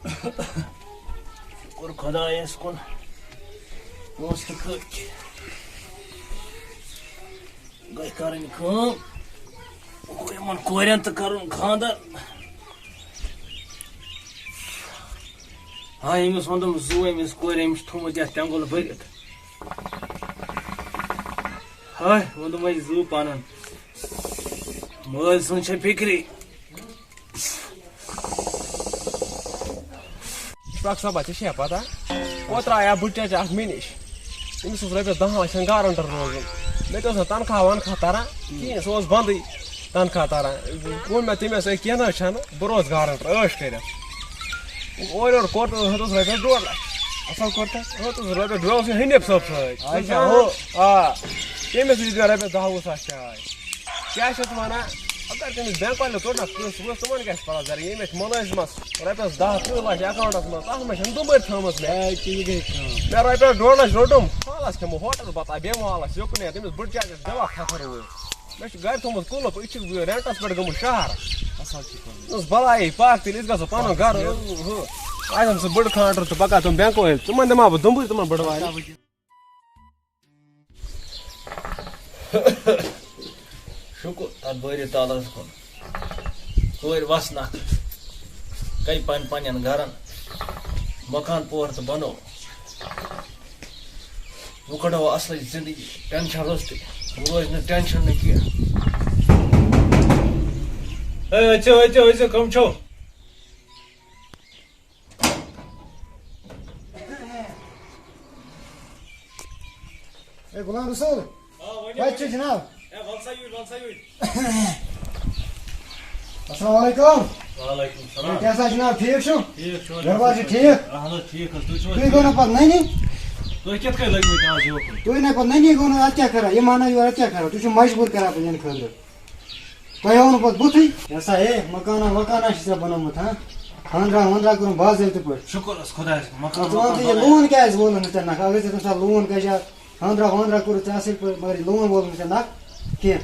شکر خدایس کن پونسہٕ تہِ کھٔتۍ گٔے کَرٕنۍ کٲم گوٚو یِمن کورٮ۪ن تہِ کَرُن خانٛدر ہاں أمِس ووٚنُم زُو أمِس کورِ أمِس چھُ تھوٚمُت یَتھ تٮ۪نٛگُل بٔرِتھ ہاے ووٚنُم اَسہِ زُو پَنُن مٲلۍ سٕنٛز چھےٚ فِکری Sprak صٲبا ژےٚ چھےٚ پتہ اوترٕ آیا بٕڈِ چچہِ اکھ مےٚ نِش أمِس اوس رۄپیس 10 لَچھن گارنٹر روزُن مےٚ تہِ اوس نہٕ تنخواہ ونخواہ تران کِہیٖنۍ سُہ اوس بنٛدٕے تنخواہ تران ووٚن مےٚ تٔمِس ہے کینٛہہ نہ حظ چھنہٕ بہٕ روزٕ گارنٹر عٲش کٔرِتھ اورٕ یورٕ کوٚر تہٕ ہُتھ اوس رۄپیس 2 لَچھ اصل کوٚر تہٕ ہُتھ اوس رۄپیس 2 اوس حنیف صٲب سۭتۍ آ تٔمِس دِژ مےٚ رۄپیس 10 ساس چاے کیٛاہ چھِ اتھ ونان اگر تٔمِس بینک والٮ۪و توٚر نہ کٲنٛسہِ وٲنٛسہِ تِمن کیٛاہ چھِ پتہ ذرا ییٚمِس مُلٲزمس رۄپیس 10-20 لَچھ اکاونٹس منٛز تتھ منٛز چھنہٕ دُبٲرۍ تھٲومٕژ مےٚ رۄپیس 2 لَچھ روٚٹُم حالس کھٮ۪مو ہوٹل بتہ بیٚیہِ حالس یُکنُے تٔمِس بٕڈِ چچس دوا کھکھر وٲلۍ مےٚ چھُ گرِ تھوٚمُت کُلُپ أسۍ چھِ رینٹس پٮ۪ٹھ گٔمٕتۍ شہر ٲس بلایی پاک تیٚلہِ أسۍ گژھو پنُن گرٕ آسن سُہ بٕڈٕ خانٛدر تہٕ پکان تِم بینک وٲلۍ تِمن دِمہٕ ہا بہٕ دُمبٕے تِمن بٕڈٕ والٮ۪ن شُکر تتھ بٲری تعالیٰ ہس کُن کورِ وسنکھ گٔے پننٮ۪ن گرن مکان پور تہٕ بنوو وۄنۍ کڑو اصلٕچ زندگی ٹینشن روٚستُے وۄنۍ روزِ نہٕ ٹینشن نہٕ کینٛہہ ہے أژِو کٕم چھِو غلام رسول بچہ جناب السلام علیکم وعلیکم السلام کیسا جناب ٹھیک چھو ٹھیک چھو گھر بار چھِ ٹھیک اہن حظ ٹھیک حظ تُہۍ چھِو تُہۍ گوٚو نہٕ پتہٕ ننی تُہۍ کِتھ کٔنۍ لٔگۍمٕتۍ آز یوکُن تُہۍ نہٕ پتہٕ ننی گوٚو نہٕ اَدٕ کیٛاہ کران یہِ مانو یورٕ اَدٕ کیٛاہ کران تُہۍ چھِو مجبوٗر کران پتہٕ یِنہٕ خٲطرٕ تۄہہِ آوُ نہٕ پتہٕ بُتھٕے یسا ہے مکانا وکانا چھِ ژےٚ بنومُت ہاں خانٛدرا وانٛدرا کوٚرُم باضٲبطہٕ پٲٹھۍ شُکر حظ خۄدایس کُن ژٕ وَن تہٕ یہِ لون کیٛازِ وولُن نہٕ ژےٚ نکھ اگر ژےٚ تَمہِ ساتہٕ لون گژھِ خانٛدرا وانٛدرا کوٚرُتھ ژےٚ اَصٕل پٲٹھۍ مگر یہِ لون وولُن نہٕ ژےٚ نکھ کینٛہہ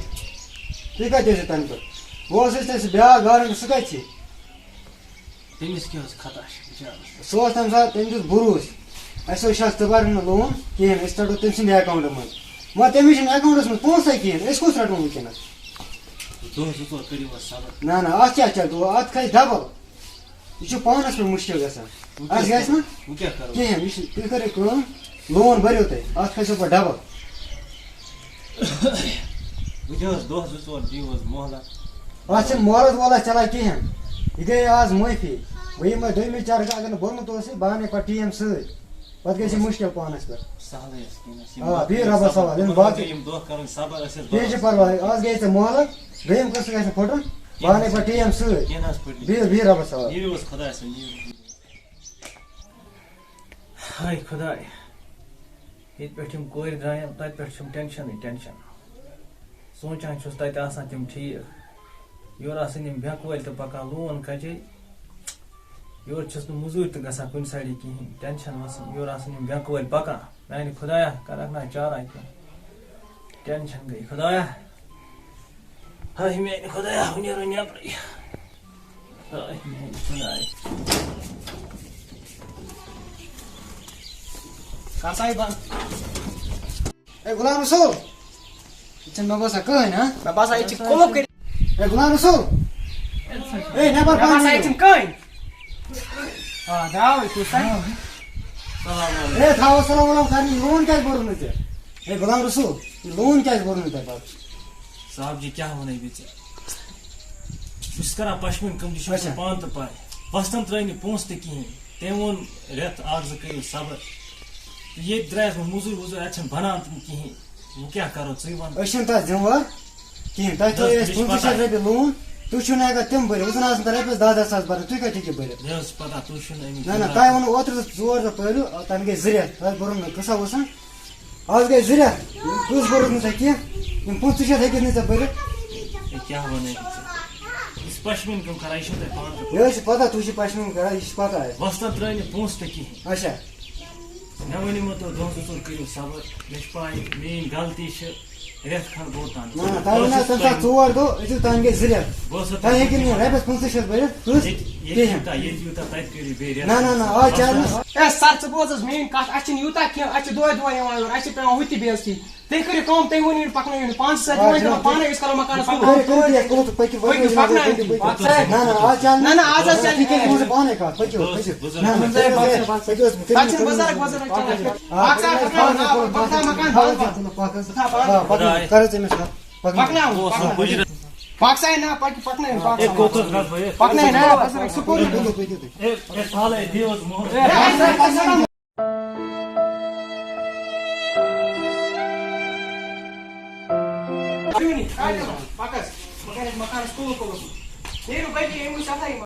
تُہۍ کتہِ ٲسِو تَمہِ دۄہ بہٕ اوسُس تَمہِ سُہ بیٛاکھ گارنٹر سُہ کتہِ چھِ تٔمِس کیٛاہ حظ خطا چھِ بِچارس سُہ اوس تَمہِ ساتہٕ تٔمۍ دیُت بروسہٕ اَسہِ اوس شخ ژٕ بَرٕ نہٕ لون کِہیٖنۍ أسۍ رَٹو تٔمۍ سٕنٛدِ اٮ۪کاوُنٛٹہٕ منٛز مگر تٔمِس چھِنہٕ اٮ۪کاوُنٛٹَس منٛز پونٛسَے کِہیٖنۍ أسۍ کُس رَٹو وٕنکٮ۪نَس دۄہ زٕ ژور کٔرِو حظ صبر نہ نہ اَتھ کیٛاہ چلہِ دۄہ اَتھ کھسہِ ڈبل یہِ چھُ پانَس پٮ۪ٹھ مُشکِل گژھان اَتھ گژھِ نہٕ وۄنۍ کیٛاہ کرو کِہیٖنۍ یہِ چھِ تُہۍ کٔرِو کٲم لون بٔرِو تُہۍ اَتھ کھسیو پَتہٕ ڈبل وٕچھ حظ دۄہ زٕ ژور دِیِو حظ مۄہلت اَتھ چھِنہٕ مولت وولت چلان کِہیٖنۍ یہِ گٔے آز معٲفی وۄنۍ یِمے دوٚیمہِ چرخ اگر نہٕ بوٚرمُت اوسُے بہٕ اَنَے پَتہٕ ٹیٖم سۭتۍ پَتہٕ گژھِ یہِ مُشکِل پانَس پٮ۪ٹھ سہلٕے حظ کینٛہہ آ بِہِو رۄبَس حوال یِم باقٕے یِم دۄہ کَرٕنۍ صبر أسۍ حظ کیٚنٛہہ چھُ پرواے آز گٔے ژےٚ مولت دوٚیِم قٕسطٕ گژھِ نہٕ پھُٹُن بہٕ اَنَے پَتہٕ ٹیٖم سۭتۍ کینٛہہ نہ حظ پھٕٹہِ بِہِو بِہِو رۄبَس حوال نِیِو حظ خۄدایس نِیِو ہاے خۄداے ییٚتہِ پٮ۪ٹھ یِم کورِ درٛایَن تَتہِ پٮ۪ٹھ چھُم ٹٮ۪نشَنٕے ٹٮ۪نشَن سونٛچان چھُس تَتہِ آسان تِم ٹھیٖک یورٕ آسان یِم بینٛک وٲلۍ تہِ پَکان لون کَجے یورٕ چھُس نہٕ موٚزوٗرۍ تہِ گژھان کُنہِ سایڈٕ کِہیٖنۍ ٹٮ۪نشَن وَسان یورٕ آسان یِم بینٛک وٲلۍ پَکان میٛانہِ خۄدایا کَرکھ نا چارا کینٛہہ ٹٮ۪نشَن گٔے خۄدایا ہاے میٛانہِ خۄدایا وۄنۍ نیرو نٮ۪برٕے ہاے میٛانہِ خۄدایا کر سا یہِ بنٛد اے غلام رسول یہِ چھُنہٕ مےٚ باسان کٕہٕنۍ ہاں مےٚ باسان ییٚتہِ چھِ کُلُپ کٔرِتھ اے غلام رسول اے نٮ۪بر مےٚ باسان ییٚتہِ پہن چھِنہٕ کٕہٕنۍ آ درٛاوٕے کُس تانۍ اے تھاو سلام ولام کرنہِ یہِ لون کیٛازِ بوٚرُن نہٕ ژےٚ اے غلام رسول یہِ لون کیٛازِ بوٚرُن نہٕ تۄہہِ پتہٕ صاحب جی کیٛاہ وَنَے بہٕ ژےٚ بہٕ چھُس کران پشمیٖن کٲم یہِ چھُ اچھا. مےٚ پانہٕ تہِ پاے وۄستَن ترٛٲے نہٕ پونٛسہٕ تہِ کِہیٖنۍ تٔمۍ ووٚن رٮ۪تھ اکھ زٕ کٔرِو صبر تہٕ ییٚتہِ درٛایَس بہٕ موٚزوٗرۍ ووٚزوٗرۍ اَتہِ چھِنہٕ بنان تہِ نہٕ کِہیٖنۍ وۄنۍ کیٛاہ کرو ژٕے وَن أسۍ چھِنہٕ تَتھ ذِموار کِہیٖنۍ تۄہہِ تھٲیِو اَسہِ 25 رۄپیہِ لون تُہۍ چھِو نہٕ ہٮ۪کان تِم بٔرِتھ وۄنۍ زن آسن تۄہہِ رۄپیَس 10-10 ساس بَرٕنۍ تُہۍ کَتہِ ہیٚکِو بٔرِتھ مےٚ حظ چھِ پتہ تُہۍ چھِو نہٕ نہ أمِس نہ تۄہہِ ووٚنوٕ اوترٕ 2 دۄہ پٔرِو تَنہٕ گٔے 2 رٮ۪تھ تۄہہِ بوٚرُن نہٕ قٕصہ وٕصہ آز گٔے 2 رٮ۪تھ قٕصہٕ بوٚرُتھ نہٕ تۄہہِ کینٛہہ یِم 25 شَتھ ہیٚکِو نہٕ ژےٚ بٔرِتھ ہے کیٛاہ وَنَے بہٕ ژےٚ یُس پشمیٖن کٲم کران یہِ چھُو تۄہہِ پانہٕ تہِ یہِ حظ چھِ پَتہ تُہۍ چھِو پشمیٖن کران یہِ چھِ پَتہ اَسہِ وۄستَن ترٛٲے نہٕ پونٛسہٕ تہِ کِہیٖنۍ اچھا مےٚ ؤنِو تُہۍ دۄہ زٕ ژور کٔرِو صبر مےٚ چھِ پاے میٛٲنۍ غلطی چھِ رٮ۪تھ کھنٛڈ گوٚو تَنہٕ. نہ نہ تۄہہِ ووٚنوٕ تَمہِ ساتہٕ 4 دۄہ أسۍ تانۍ گٔے 2 رٮ۪تھ. بہٕ اوسُس تۄہہِ ہیٚکِو نہٕ رۄپیَس 25 بٔرِتھ کٔژ ییٚتہِ کِہیٖنۍ. یوٗتاہ تَتہِ کٔرِو بیٚیہِ رٮ۪تھ. نہ آز چَلہِ نہٕ. اے سر ژٕ بوز حظ میٲنۍ کتھ اَسہِ چھِنہٕ یوٗتاہ کینٛہہ اَسہِ چھِ دۄہے دۄہے یِوان یور اَسہِ چھِ پیٚوان ہُتہِ بے عزتی تُہۍ کٔرِو کٲم تُہۍ ؤنِو پَکنٲیِو نہٕ پانہٕ سۭتۍ ؤنِو پانے أسۍ کَرو مکانَس کٔرِو کٔرِو کوٚت پٔکِو نہ آز چَلہِ نہ آز حظ چلہِ تِکیٛازِ بوٗزِو پانے کَتھ پٔکِو نہ پٔکِو تَتہِ چھِنہٕ بُزرگ کَر ژٕ أمِس کَتھ پاکساے نہ پَکنٲیِو اے کوٚت گژھ بہٕ پَکنٲیِو نہ سکوٗل پٔکِو تُہۍ اے پھالے دِیو حظ مۄہر. پَکس مکانَس کُلُک نیرو بٔچی أمۍ وٕچھ اَتھے